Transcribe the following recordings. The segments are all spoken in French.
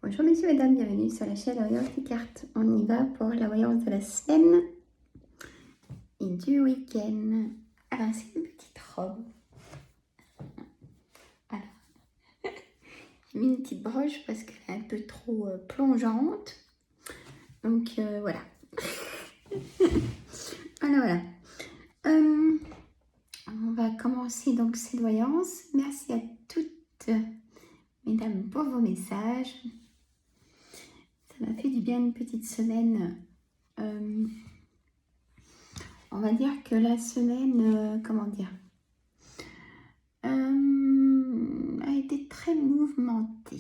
Bonjour messieurs, mesdames, bienvenue sur la chaîne La Voyance des cartes. On y va pour la voyance de la semaine et du week-end. Alors c'est une petite robe. Alors, j'ai mis une petite broche parce qu'elle est un peu trop plongeante. Donc voilà. Voilà. On va commencer donc cette voyance. Merci à toutes mesdames pour vos messages. Ça m'a fait du bien une petite semaine. On va dire que la semaine, comment dire, a été très mouvementée.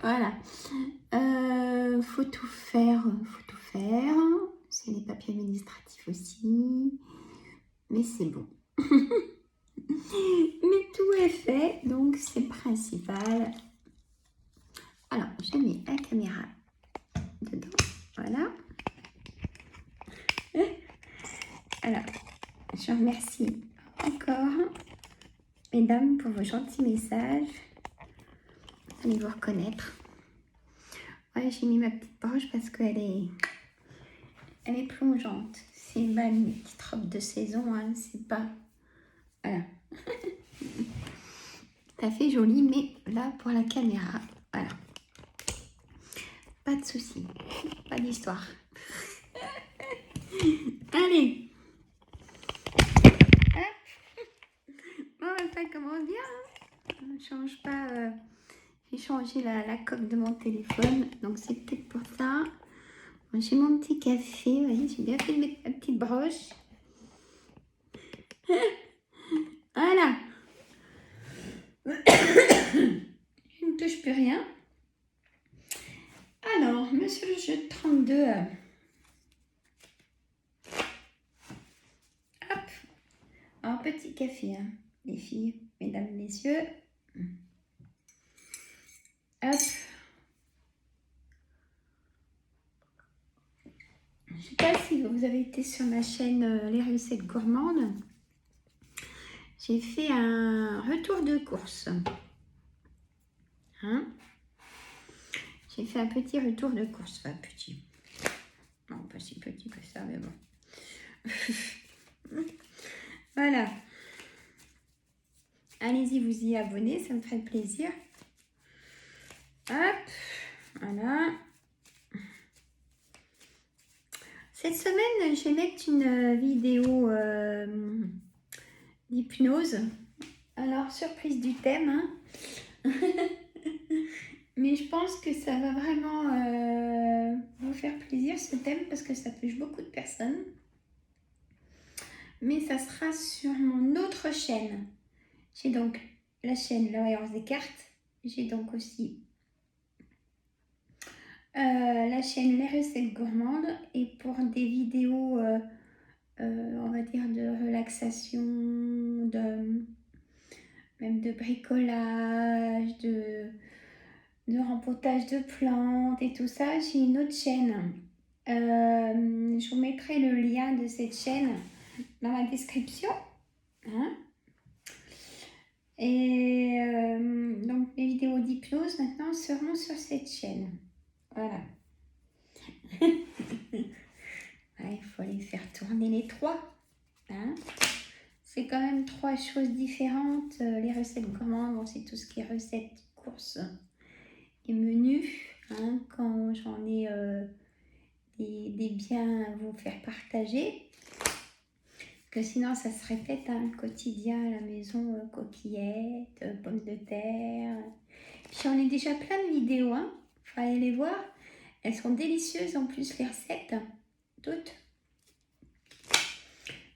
Voilà. Faut tout faire, faut tout faire. C'est les papiers administratifs aussi. Mais c'est bon. Mais tout est fait, donc c'est principal. Alors, je mets la caméra dedans. Voilà. Alors, je remercie encore, mesdames, pour vos gentils messages. Vous allez vous reconnaître. Ouais, j'ai mis ma petite broche parce qu'elle est plongeante. C'est une petite robe de saison, hein, c'est pas... Voilà. Ça fait joli, mais là, pour la caméra, voilà. Pas de souci, pas d'histoire. Allez. Bon, ça commence bien. Hein. On ne change pas. J'ai changé la coque de mon téléphone, donc c'est peut-être pour ça. J'ai mon petit café, vous voyez, j'ai bien fait de mettre ma petite broche. Voilà. Je ne touche plus rien. Alors, monsieur le jeu 32. Hop. Un petit café, hein, les filles, mesdames, messieurs. Hop. Je ne sais pas si vous avez été sur ma chaîne Les Recettes Gourmandes. J'ai fait un retour de course. Hein? J'ai fait un petit retour de course. Enfin, petit. Non, pas si petit que ça, mais bon. Voilà. Allez-y, vous y abonner, ça me ferait plaisir. Hop. Voilà. Cette semaine, je vais mettre une vidéo d'hypnose. Alors, surprise du thème. Hein. Mais je pense que ça va vraiment vous faire plaisir ce thème parce que ça touche beaucoup de personnes. Mais ça sera sur mon autre chaîne. J'ai donc la chaîne La Voyance des cartes. J'ai donc aussi la chaîne Les Recettes Gourmandes. Et pour des vidéos, on va dire, de relaxation, même de bricolage, de rempotage de plantes et tout ça, j'ai une autre chaîne. Je vous mettrai le lien de cette chaîne dans la description. Hein. Et donc les vidéos d'hypnose maintenant seront sur cette chaîne. Voilà. Il faut les faire tourner les trois. Hein. C'est quand même trois choses différentes. Les recettes gourmandes, bon, c'est tout ce qui est recettes, courses et menus. Hein, quand j'en ai des biens à vous faire partager. Que sinon ça se répète, hein, quotidien à la maison, coquillettes, pommes de terre. Puis j'en ai déjà plein de vidéos, hein. Faut aller les voir. Elles sont délicieuses en plus les recettes, toutes.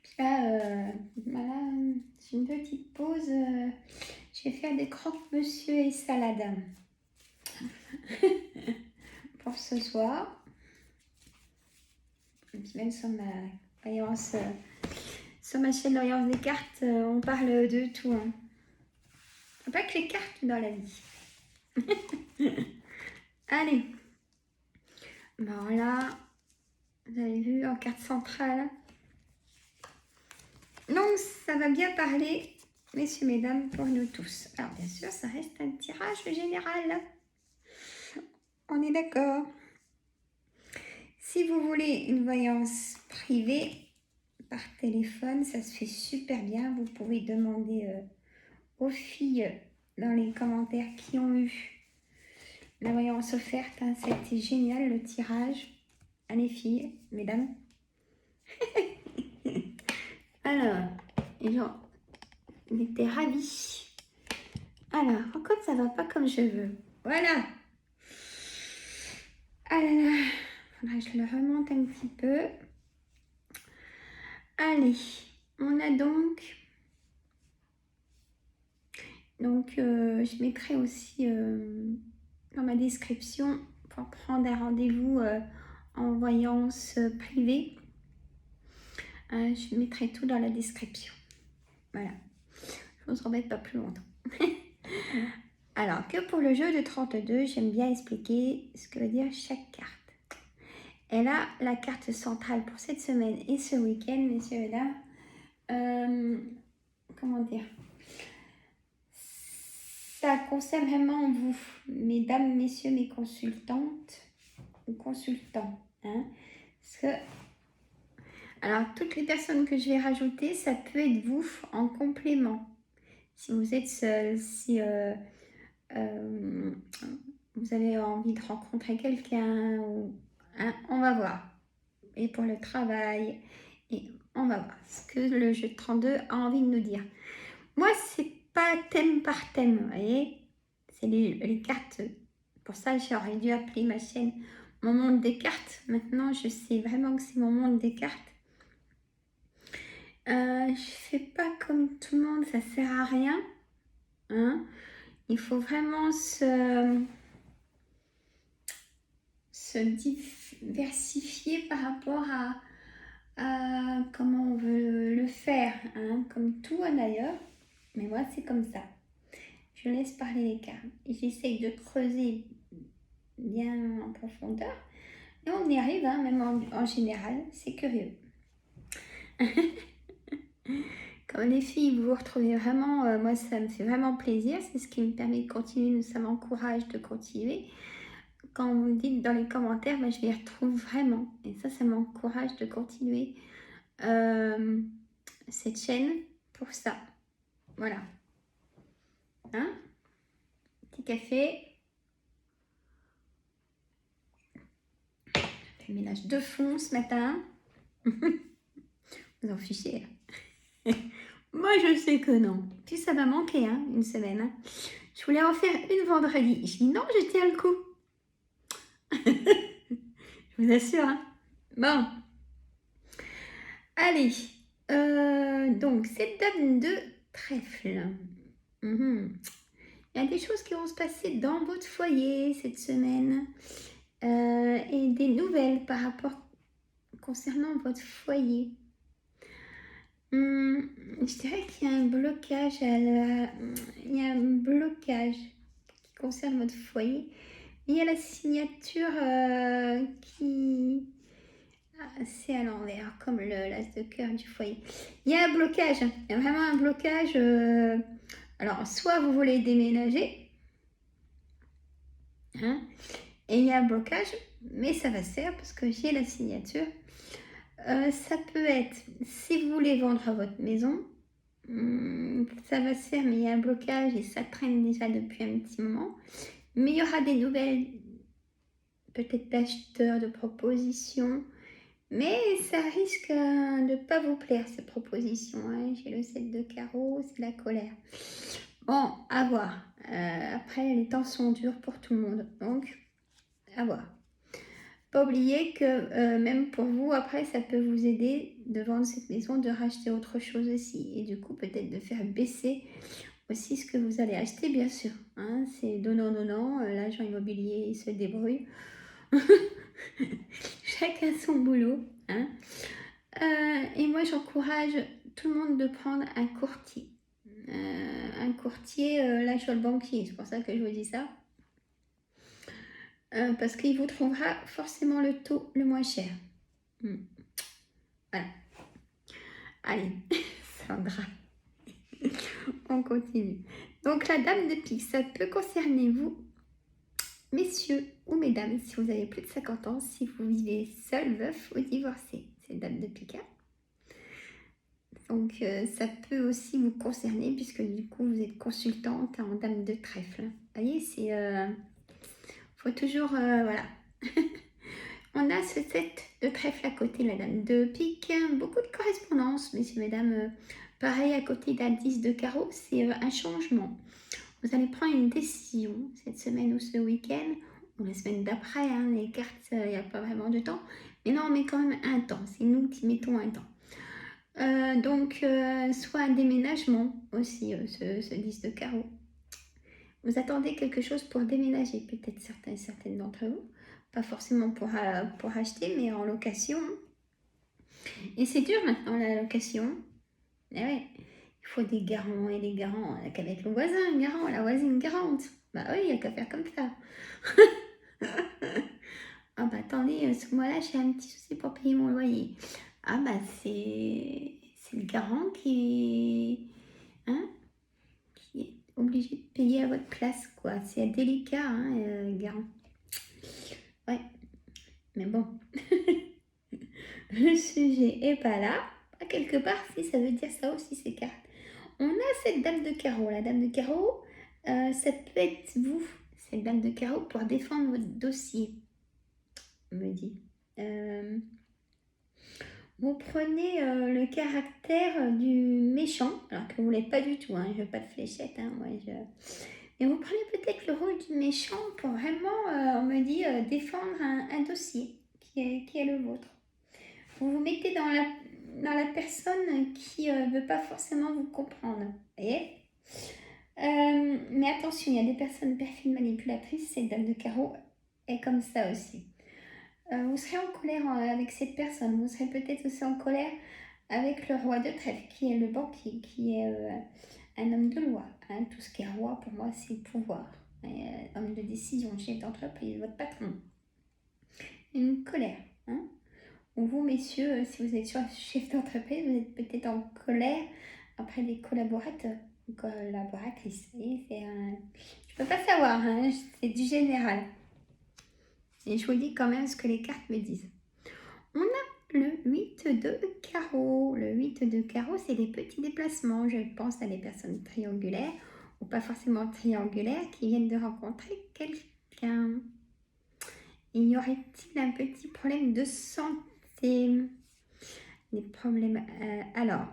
Puis là, voilà, j'ai une petite pause. Je vais faire des croque-monsieur et salade pour ce soir. Et puis même sur ma voyance. Sur ma chaîne Voyance des cartes, on parle de tout. Hein. Pas que les cartes dans la vie. Allez. Voilà. Vous avez vu en carte centrale. Donc, ça va bien parler messieurs, mesdames, pour nous tous. Alors, bien sûr, ça reste un tirage général. On est d'accord. Si vous voulez une voyance privée par téléphone, ça se fait super bien. Vous pouvez demander aux filles dans les commentaires qui ont eu la voyance offerte. Hein. C'était génial le tirage. Allez filles, mesdames. Alors, les gens étaient ravis. Alors, pourquoi ça va pas comme je veux? Voilà. Ah là là. Faudrait que je le remonte un petit peu. Allez, on a donc je mettrai aussi dans ma description pour prendre un rendez-vous en voyance privée. Je mettrai tout dans la description. Voilà, je ne vous embête pas plus longtemps. Alors, que pour le jeu de 32, j'aime bien expliquer ce que veut dire chaque carte. Elle a la carte centrale pour cette semaine et ce week-end, messieurs et dames. Comment dire? Ça concerne vraiment vous, mesdames, messieurs, mes consultantes ou consultants. Hein, parce que, alors, toutes les personnes que je vais rajouter, ça peut être vous en complément. Si vous êtes seul, si vous avez envie de rencontrer quelqu'un, hein, on va voir. Et pour le travail, et on va voir ce que le jeu de 32 a envie de nous dire. Moi, c'est pas thème par thème, vous voyez. C'est les cartes. Pour ça, j'aurais dû appeler ma chaîne Mon Monde des Cartes. Maintenant, je sais vraiment que c'est Mon Monde des Cartes. Je fais pas comme tout le monde, ça sert à rien. Hein. Il faut vraiment se diversifier par rapport à comment on veut le faire. Hein. Comme tout d'ailleurs. Mais moi, c'est comme ça. Je laisse parler les cartes. Et j'essaye de creuser bien en profondeur. Et on y arrive, hein, même en général. C'est curieux. Comme les filles, vous vous retrouvez vraiment, moi ça me fait vraiment plaisir. C'est ce qui me permet de continuer, ça m'encourage de continuer. Quand vous me dites dans les commentaires, je les retrouve vraiment. Et ça m'encourage de continuer cette chaîne pour ça. Voilà. Hein? Petit café. Je fais le ménage de fond ce matin. Vous en fichez. Moi, je sais que non. Puis ça va manquer, hein, une semaine. Hein. Je voulais en faire une vendredi. Je dis non, je tiens le coup. Je vous assure. Hein. Bon. Allez. Donc, cette dame de trèfle. Il y a des choses qui vont se passer dans votre foyer cette semaine. Et des nouvelles par rapport concernant votre foyer. Je dirais qu'il y a un blocage. Il y a un blocage qui concerne votre foyer. Il y a la signature qui... c'est à l'envers, comme l'as de cœur du foyer. Il y a un blocage. Il y a vraiment un blocage. Alors, soit vous voulez déménager. Hein, et il y a un blocage. Mais ça va se faire parce que j'ai la signature. Ça peut être, si vous voulez vendre votre maison, ça va se faire, mais il y a un blocage et ça traîne déjà depuis un petit moment. Mais il y aura des nouvelles, peut-être d'acheteurs, de propositions, mais ça risque de ne pas vous plaire, ces propositions. Hein. J'ai le 7 de carreau, c'est la colère. Bon, à voir. Après, les temps sont durs pour tout le monde, donc à voir. Pas oublier que même pour vous, après, ça peut vous aider de vendre cette maison, de racheter autre chose aussi. Et du coup, peut-être de faire baisser aussi ce que vous allez acheter, bien sûr. Hein, c'est donnant. L'agent immobilier, il se débrouille. Chacun son boulot. Hein. Et moi, j'encourage tout le monde de prendre un courtier. Un courtier, là, je suis le banquier, c'est pour ça que je vous dis ça. Parce qu'il vous trouvera forcément le taux le moins cher. Voilà. Allez, Sandra. On continue. Donc la dame de pique, ça peut concerner vous, messieurs ou mesdames, si vous avez plus de 50 ans, si vous vivez seul, veuf ou divorcé. C'est dame de pique. Donc ça peut aussi vous concerner puisque du coup vous êtes consultante en dame de trèfle. Vous voyez, c'est... faut toujours... voilà. On a ce 7 de trèfle à côté, la dame de pique. Beaucoup de correspondance, messieurs, mesdames. Pareil, à côté d'un 10 de carreau, c'est un changement. Vous allez prendre une décision cette semaine ou ce week-end, ou la semaine d'après. Hein, les cartes, il n'y a pas vraiment de temps. Mais non, on met quand même un temps. C'est nous qui mettons un temps. Donc, soit un déménagement aussi, ce 10 de carreau. Vous attendez quelque chose pour déménager, peut-être certaines d'entre vous. Pas forcément pour acheter, mais en location. Et c'est dur maintenant, la location. Eh ouais, il faut des garants et des garants. Qu'avec le voisin, garant, la voisine garante. Bah oui, il n'y a qu'à faire comme ça. Ah bah attendez, ce mois-là, j'ai un petit souci pour payer mon loyer. Ah bah c'est le garant qui est obligé de payer à votre place, quoi. C'est délicat, hein, garant. Ouais, mais bon. Le sujet est pas là. Quelque part, si ça veut dire ça aussi, ces cartes. On a cette dame de carreau. La dame de carreau, ça peut être vous, cette dame de carreau, pour défendre votre dossier, on me dit. Vous prenez le caractère du méchant, alors que vous ne l'êtes pas du tout, hein, je veux pas de fléchette. Hein, Et vous prenez peut-être le rôle du méchant pour vraiment, on me dit, défendre un dossier qui est le vôtre. Vous vous mettez dans la personne qui ne veut pas forcément vous comprendre. Vous voyez, mais attention, il y a des personnes perfides manipulatrices. Cette dame de carreau est comme ça aussi. Vous serez en colère avec cette personne. Vous serez peut-être aussi en colère avec le roi de trèfle, qui est le banquier, qui est un homme de loi. Hein. Tout ce qui est roi, pour moi, c'est le pouvoir. Homme de décision, chef d'entreprise, votre patron. Une colère. Hein. Ou vous, messieurs, si vous êtes chef d'entreprise, vous êtes peut-être en colère après des collaborateurs ou collaboratrices. Vous voyez, je peux pas savoir, hein, c'est du général. Et je vous dis quand même ce que les cartes me disent. On a le 8 de carreau. Le 8 de carreau, c'est des petits déplacements. Je pense à des personnes triangulaires ou pas forcément triangulaires qui viennent de rencontrer quelqu'un. Y aurait-il un petit problème de santé? Des problèmes... alors,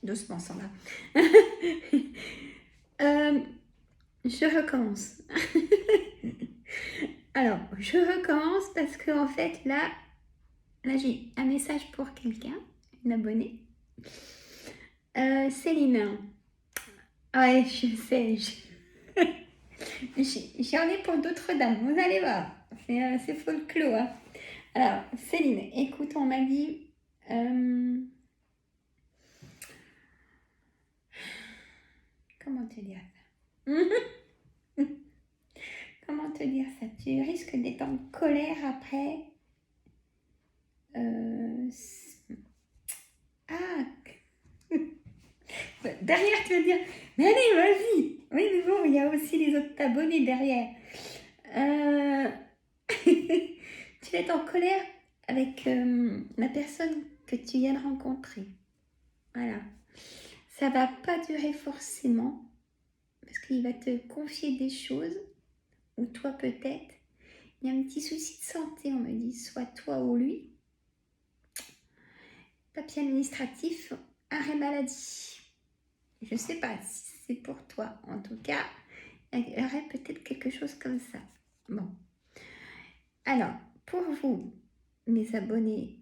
doucement, Sandra. Je recommence. Alors, je recommence parce que en fait, là j'ai un message pour quelqu'un, une abonnée. Céline. Ouais, je sais. J'en ai pour d'autres dames, vous allez voir. C'est folklore. Hein. Alors, Céline, écoute, on m'a dit... comment te dire ça? Comment te dire ça? Tu risques d'être en colère après. Derrière, tu vas dire, mais allez, vas-y. Oui, mais bon, il y a aussi les autres abonnés derrière. Tu vas être en colère avec la personne que tu viens de rencontrer. Voilà. Ça va pas durer forcément parce qu'il va te confier des choses ou toi peut-être. Il y a un petit souci de santé, on me dit, soit toi ou lui. Papier administratif, arrêt maladie. Je ne sais pas si c'est pour toi. En tout cas, il y aurait peut-être quelque chose comme ça. Bon. Alors, pour vous, mes abonnés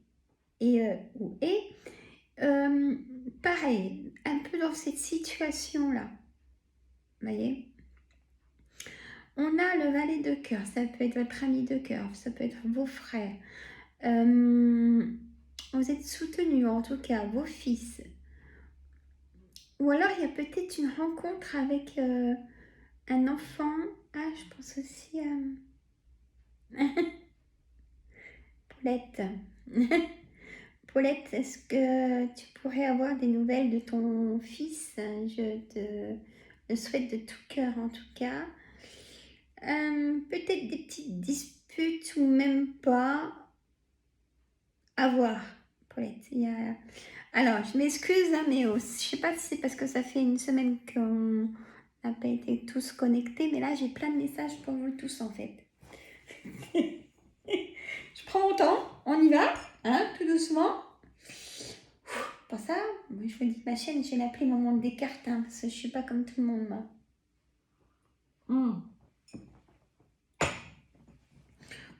pareil, un peu dans cette situation-là. Vous voyez? On a le valet de cœur. Ça peut être votre ami de cœur. Ça peut être vos frères. Vous êtes soutenus, en tout cas, vos fils. Ou alors, il y a peut-être une rencontre avec un enfant. Ah, je pense aussi à... Paulette. Paulette, est-ce que tu pourrais avoir des nouvelles de ton fils? Je te le souhaite de tout cœur en tout cas. Peut-être des petites disputes ou même pas. À voir, Paulette. Alors, je m'excuse, hein, mais je sais pas si c'est parce que ça fait une semaine qu'on n'a pas été tous connectés, mais là, j'ai plein de messages pour vous tous en fait. Je prends mon temps, on y va, hein, tout doucement. Pour ça, moi, je vous dis ma chaîne, je vais l'appeler Maman Descartes, hein, parce que je suis pas comme tout le monde, moi.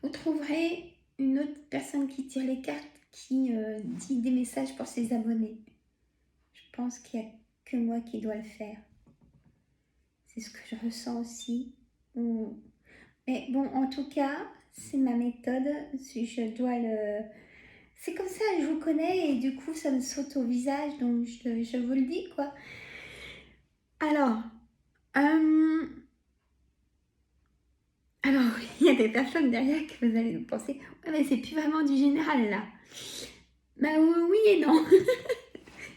Vous trouverez une autre personne qui tire les cartes, qui dit des messages pour ses abonnés. Je pense qu'il n'y a que moi qui dois le faire. C'est ce que je ressens aussi. Mais bon, en tout cas, c'est ma méthode. Je dois le... C'est comme ça, je vous connais et du coup, ça me saute au visage, donc je vous le dis, quoi. Alors, il y a des personnes derrière que vous allez penser, ouais, mais c'est plus vraiment du général, là. Bah oui et non.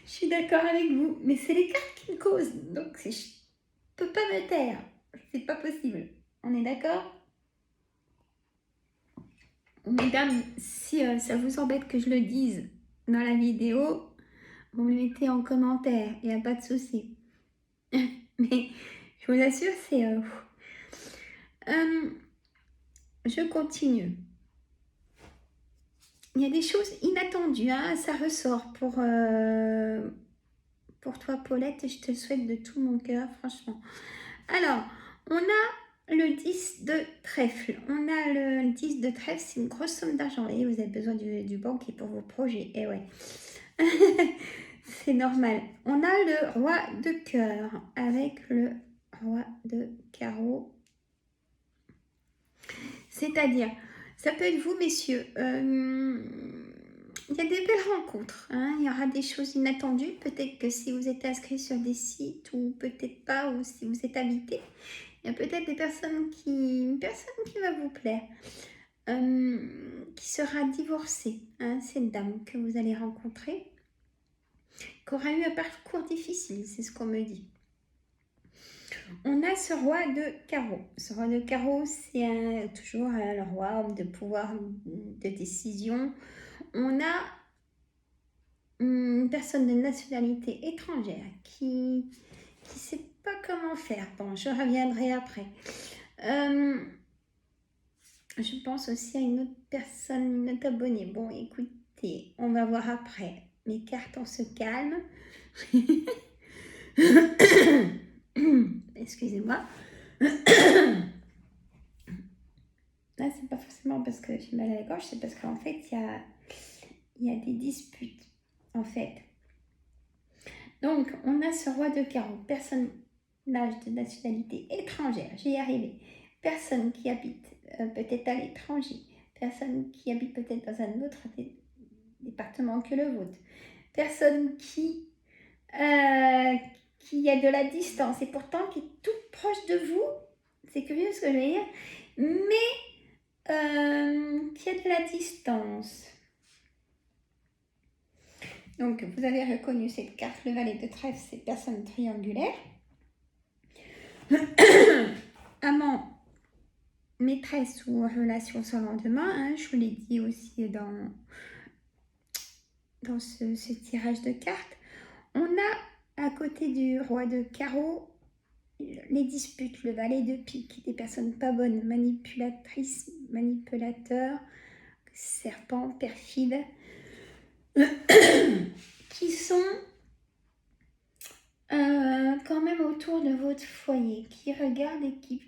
Je suis d'accord avec vous, mais c'est les cartes qui me causent, donc je peux pas me taire. C'est pas possible. On est d'accord? Mesdames, si ça vous embête que je le dise dans la vidéo, vous me le mettez en commentaire, il n'y a pas de souci. Mais je vous assure, c'est... je continue. Il y a des choses inattendues, hein, ça ressort pour toi, Paulette, je te le souhaite de tout mon cœur, franchement. Alors, on a le 10 de trèfle. On a le 10 de trèfle, c'est une grosse somme d'argent. Et vous avez besoin du banquier pour vos projets. Et ouais, c'est normal. On a le roi de cœur avec le roi de carreau. C'est-à-dire, ça peut être vous, messieurs. Il y a des belles rencontres, hein. Il y aura des choses inattendues. Peut-être que si vous êtes inscrit sur des sites ou peut-être pas, ou si vous êtes invité, il y a peut-être une personne qui va vous plaire, qui sera divorcée, hein. C'est une dame que vous allez rencontrer, qui aura eu un parcours difficile, c'est ce qu'on me dit. On a ce roi de carreau. Ce roi de carreau, c'est toujours le roi, homme de pouvoir, de décision. On a une personne de nationalité étrangère qui ne sait pas comment faire. Bon, je reviendrai après. Je pense aussi à une autre personne, une autre abonnée. Bon, écoutez, on va voir après. Mes cartes, on se calme. Excusez-moi. Là, c'est pas forcément parce que j'ai mal à la gorge, c'est parce qu'en fait, il y a des disputes, en fait. Donc, on a ce roi de carreau, personnage de nationalité étrangère, j'y ai arrivé. Personne qui habite peut-être à l'étranger, personne qui habite peut-être dans un autre département que le vôtre, personne qui a de la distance et pourtant qui est tout proche de vous, c'est curieux ce que je veux dire, mais qui a de la distance. Donc, vous avez reconnu cette carte, le valet de trèfle, c'est personne triangulaire. Amant, maîtresse ou relation sans lendemain, hein, je vous l'ai dit aussi dans ce tirage de cartes. On a à côté du roi de carreau les disputes, le valet de pique, des personnes pas bonnes, manipulatrices, manipulateurs, serpents, perfides, qui sont quand même autour de votre foyer, qui regardent et qui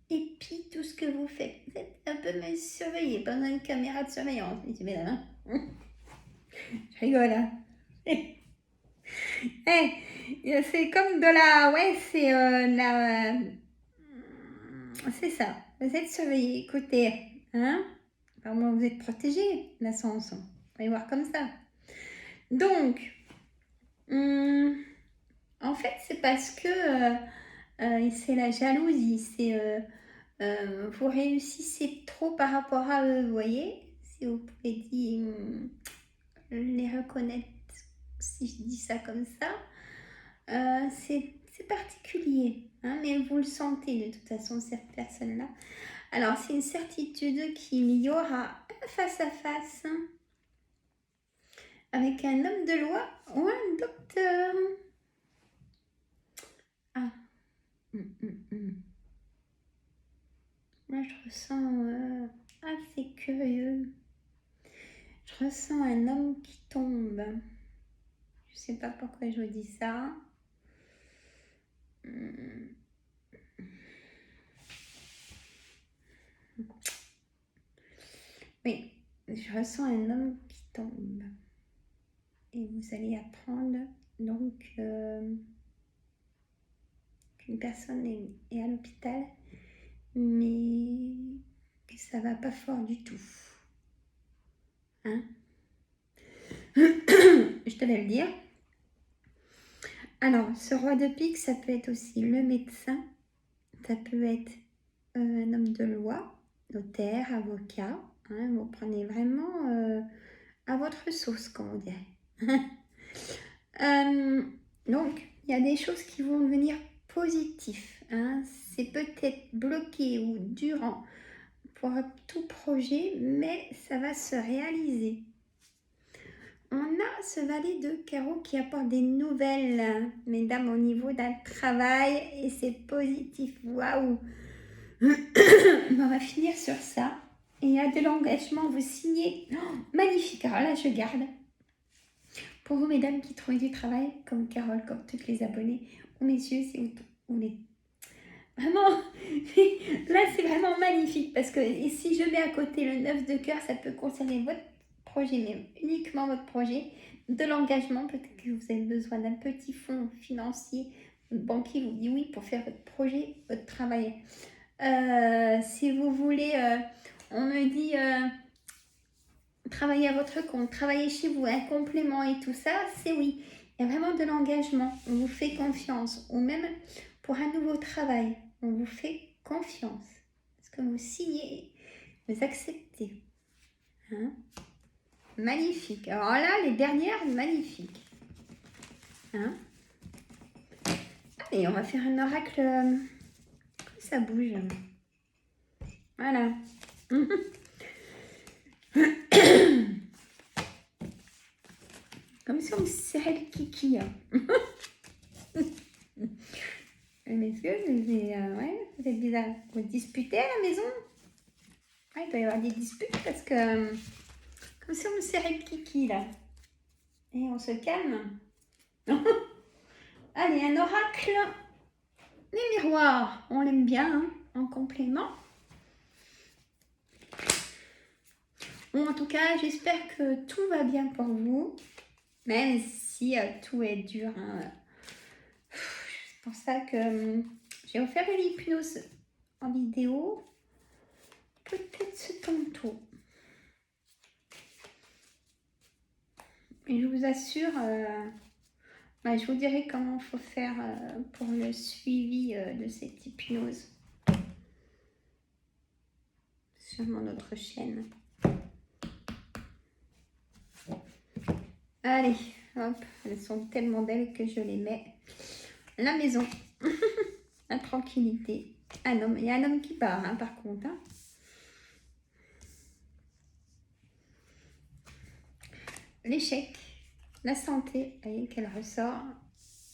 épient tout ce que vous faites. Vous êtes un peu surveillé pendant une caméra de surveillance. Je rigole, hein. C'est comme de la... Ouais, c'est la... c'est ça. Vous êtes surveillé. Écoutez, hein. Au moins, vous êtes protégé, la sens. On va y voir comme ça. Donc, en fait, c'est parce que c'est la jalousie. C'est vous réussissez trop par rapport à eux, vous voyez. Si vous pouvez dire les reconnaître si je dis ça comme ça. C'est particulier, hein, mais vous le sentez de toute façon, cette personne-là. Alors, c'est une certitude qu'il y aura un face-à-face avec un homme de loi ou un docteur. Ah, Moi, je ressens assez curieux. Je ressens un homme qui tombe. Je sais pas pourquoi je vous dis ça. Oui, je ressens un homme qui tombe. Et vous allez apprendre donc qu'une personne est à l'hôpital, mais que ça va pas fort du tout. Hein? Je devais le dire. Alors, ce roi de pique, ça peut être aussi le médecin, ça peut être un homme de loi, notaire, avocat. Hein, vous prenez vraiment à votre sauce, comme on dirait. Donc, il y a des choses qui vont devenir positives. Hein. C'est peut-être bloqué ou durant pour tout projet, mais ça va se réaliser. On a ce valet de carreau qui apporte des nouvelles, mesdames, au niveau d'un travail, et c'est positif. Waouh! On va finir sur ça. Et il y a de l'engagement, vous signez. Oh, magnifique. Alors là, je garde. Pour vous, mesdames, qui trouvent du travail, comme Carole, comme toutes les abonnées, ou messieurs, si vous voulez. Vraiment, là, c'est vraiment magnifique. Parce que et si je mets à côté le 9 de cœur, ça peut concerner votre projet, mais uniquement votre projet. De l'engagement, peut-être que vous avez besoin d'un petit fonds financier. Le banquier vous dit oui pour faire votre projet, votre travail. Si vous voulez, on me dit travailler à votre compte, travailler chez vous, un complément et tout ça, c'est oui. Il y a vraiment de l'engagement, on vous fait confiance. Ou même pour un nouveau travail, on vous fait confiance. Parce que vous signez, vous acceptez. Hein? Magnifique. Alors là, les dernières, magnifiques. Hein? Allez, on va faire un oracle. Ça bouge. Voilà. Comme si on me serrait le kiki. Messieurs, vous êtes bizarre. Vous disputez à la maison? Ouais, il doit y avoir des disputes parce que comme si on me serrait le kiki là. Et on se calme. Allez, un oracle. Les miroirs, on l'aime bien hein, en complément. Bon, en tout cas, j'espère que tout va bien pour vous. Même si tout est dur. Hein. C'est pour ça que j'ai offert l'hypnose en vidéo. Peut-être ce tantôt. Et je vous assure, je vous dirai comment il faut faire pour le suivi de cette hypnose sur mon autre chaîne. Allez, hop, elles sont tellement belles que je les mets. La maison, la tranquillité. Un homme, il y a un homme qui part, hein, par contre. Hein. L'échec, la santé, vous voyez qu'elle ressort.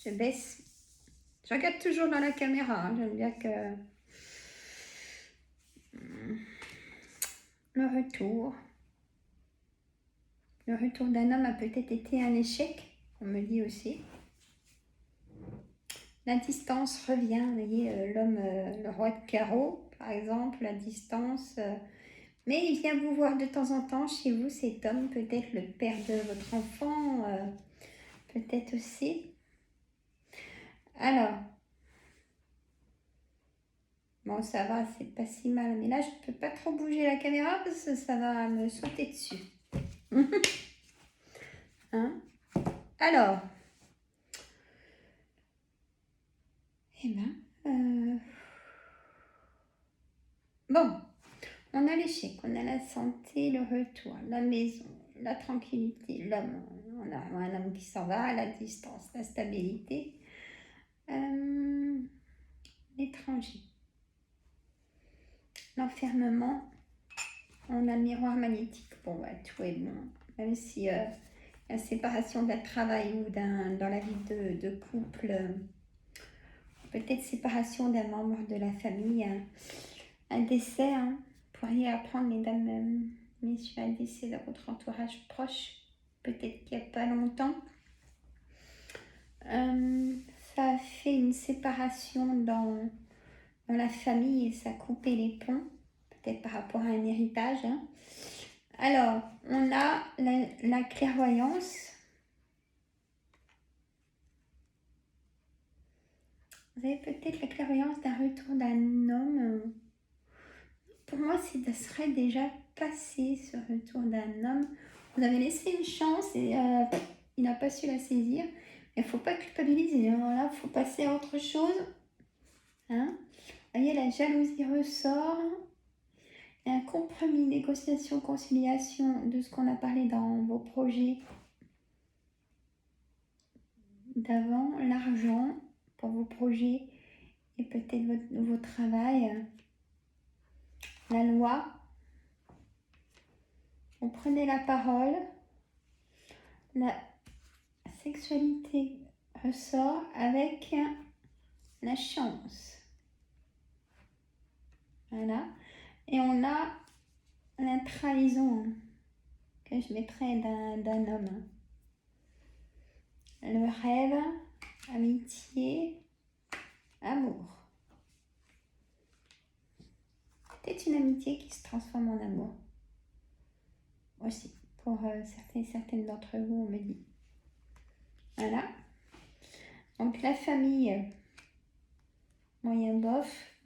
Je baisse. Je regarde toujours dans la caméra. Hein. J'aime bien que le retour. Le retour d'un homme a peut-être été un échec, on me dit aussi. La distance revient, vous voyez, l'homme, le roi de carreau, par exemple, la distance. Mais il vient vous voir de temps en temps chez vous, cet homme, peut-être le père de votre enfant, peut-être aussi. Alors, bon, ça va, c'est pas si mal. Mais là, je ne peux pas trop bouger la caméra parce que ça va me sauter dessus. Hein? Alors, eh ben, bon, on a l'échec, on a la santé, le retour, la maison. la tranquillité, l'homme. On a un homme qui s'en va, la distance, la stabilité. L'étranger. L'enfermement. On a le miroir magnétique. Bon, bah, tout est bon. Même si la séparation d'un travail ou dans la vie de couple, peut-être séparation d'un membre de la famille, un décès, hein. Vous pourriez apprendre, mesdames, messieurs, un décès de votre entourage proche, peut-être qu'il n'y a pas longtemps. Ça a fait une séparation dans la famille et ça a coupé les ponts, peut-être par rapport à un héritage, hein. Alors, on a la clairvoyance. Vous avez peut-être la clairvoyance d'un retour d'un homme. Pour moi, ça serait déjà passé, ce retour d'un homme. Vous avez laissé une chance et il n'a pas su la saisir. Il ne faut pas culpabiliser. Hein. Là, il faut passer à autre chose. Hein. Vous voyez, la jalousie ressort. Et un compromis, négociation, conciliation de ce qu'on a parlé dans vos projets d'avant, l'argent pour vos projets et peut-être votre nouveau travail, la loi. Vous prenez la parole, la sexualité ressort avec la chance. Voilà. Et on a la trahison que je mettrais d'un homme. Le rêve, amitié, amour. Peut-être une amitié qui se transforme en amour. Aussi, pour certaines d'entre vous, on me dit. Voilà. Donc la famille, moyen bof.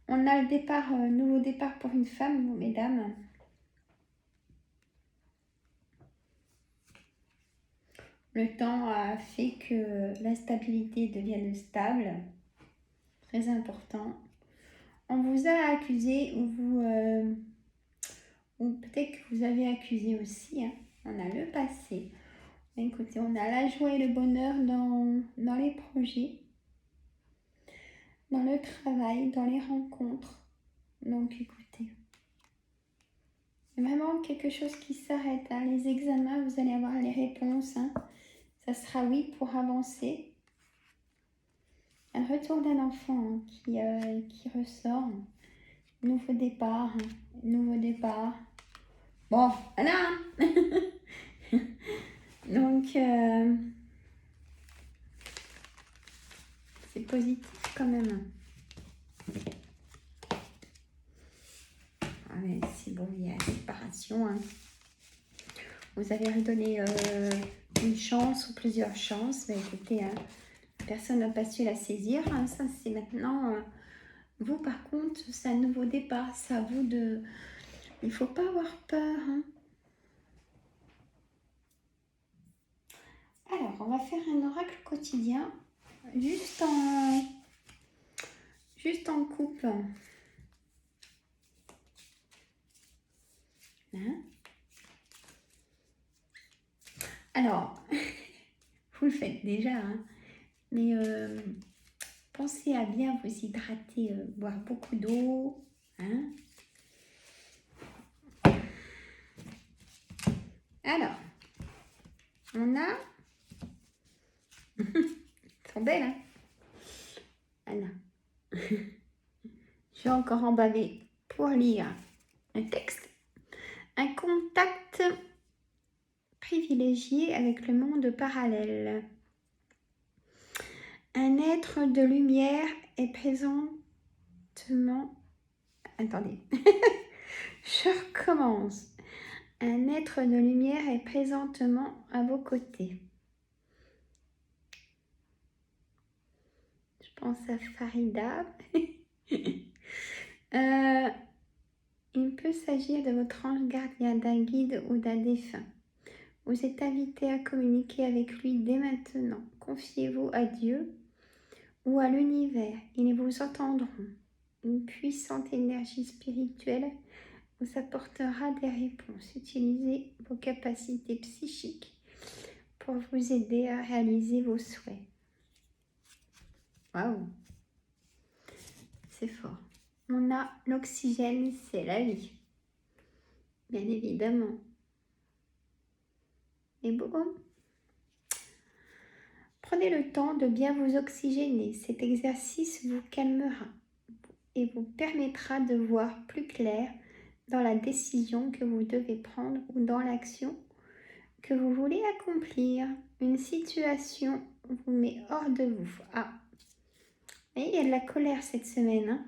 On a le départ, nouveau départ pour une femme, mesdames. Le temps a fait que la stabilité devienne stable. Très important. On vous a accusé ou peut-être que vous avez accusé aussi. Hein. On a le passé. Écoutez, on a la joie et le bonheur dans les projets, dans le travail, dans les rencontres. Donc écoutez, c'est vraiment quelque chose qui s'arrête. Hein. Les examens, vous allez avoir les réponses. Hein. Ça sera oui pour avancer. Un retour d'un enfant hein, qui ressort. Nouveau départ. Hein. Nouveau départ. Bon, voilà. Donc, c'est positif quand même. Ah, mais c'est bon, il y a séparation. Hein. Vous avez redonné une chance ou plusieurs chances. Mais écoutez, hein, personne n'a pas su la saisir. Hein. Ça, c'est maintenant... vous, par contre, c'est un nouveau départ. C'est à vous de... Il ne faut pas avoir peur. Hein. Alors, on va faire un oracle quotidien. Juste en couple. Hein? Alors, vous le faites déjà, hein, mais pensez à bien vous hydrater, boire beaucoup d'eau. Hein? Alors, on a... Elles sont belles, hein? Voilà. Je vais encore en baver pour lire un texte. Un contact privilégié avec le monde parallèle. Un être de lumière est présentement... Attendez. Je recommence. Un être de lumière est présentement à vos côtés. Je pense à Farida. Il peut s'agir de votre ange gardien, d'un guide ou d'un défunt. Vous êtes invité à communiquer avec lui dès maintenant. Confiez-vous à Dieu ou à l'univers. Ils vous entendront. Une puissante énergie spirituelle vous apportera des réponses. Utilisez vos capacités psychiques pour vous aider à réaliser vos souhaits. Waouh, c'est fort. On a l'oxygène, c'est la vie. Bien évidemment. Et bon, prenez le temps de bien vous oxygéner. Cet exercice vous calmera et vous permettra de voir plus clair dans la décision que vous devez prendre ou dans l'action que vous voulez accomplir. Une situation vous met hors de vous. Ah, et il y a de la colère cette semaine. Hein.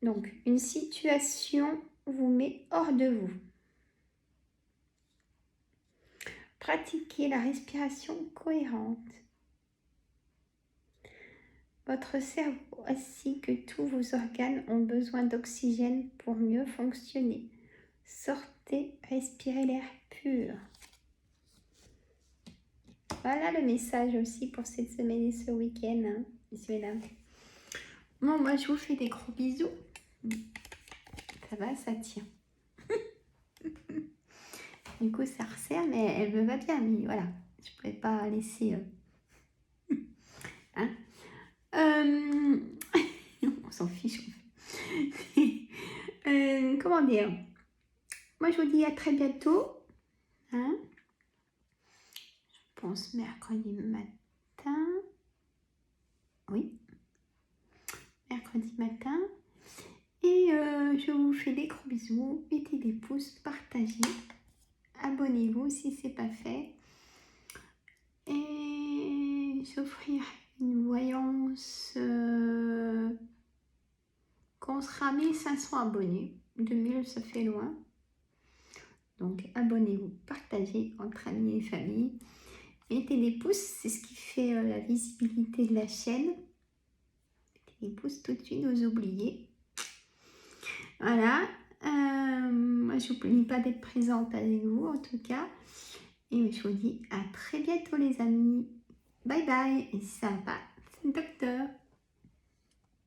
Donc, une situation vous met hors de vous. Pratiquez la respiration cohérente. Votre cerveau ainsi que tous vos organes ont besoin d'oxygène pour mieux fonctionner. Sortez, respirez l'air pur. Voilà le message aussi pour cette semaine et ce week-end, hein, messieurs et dames. Bon, moi je vous fais des gros bisous. Ça va, ça tient. Du coup, ça resserre, mais elle me va bien. Mais voilà, je ne pouvais pas laisser... Hein on s'en fiche. Comment dire? Moi, je vous dis à très bientôt. Hein, je pense mercredi matin. Oui. Mercredi matin. Et je vous fais des gros bisous. Mettez des pouces, partagez. Abonnez-vous si ce n'est pas fait. Et j'offrirai une voyance quand on sera 1500 abonnés. 2000, ça fait loin. Donc abonnez-vous, partagez entre amis et famille. Mettez des pouces, c'est ce qui fait la visibilité de la chaîne. Mettez des pouces tout de suite, vous oubliez. Voilà. Moi, je n'oublie pas d'être présente avec vous, en tout cas. Et je vous dis à très bientôt, les amis. Bye bye. Et ça va, c'est le docteur.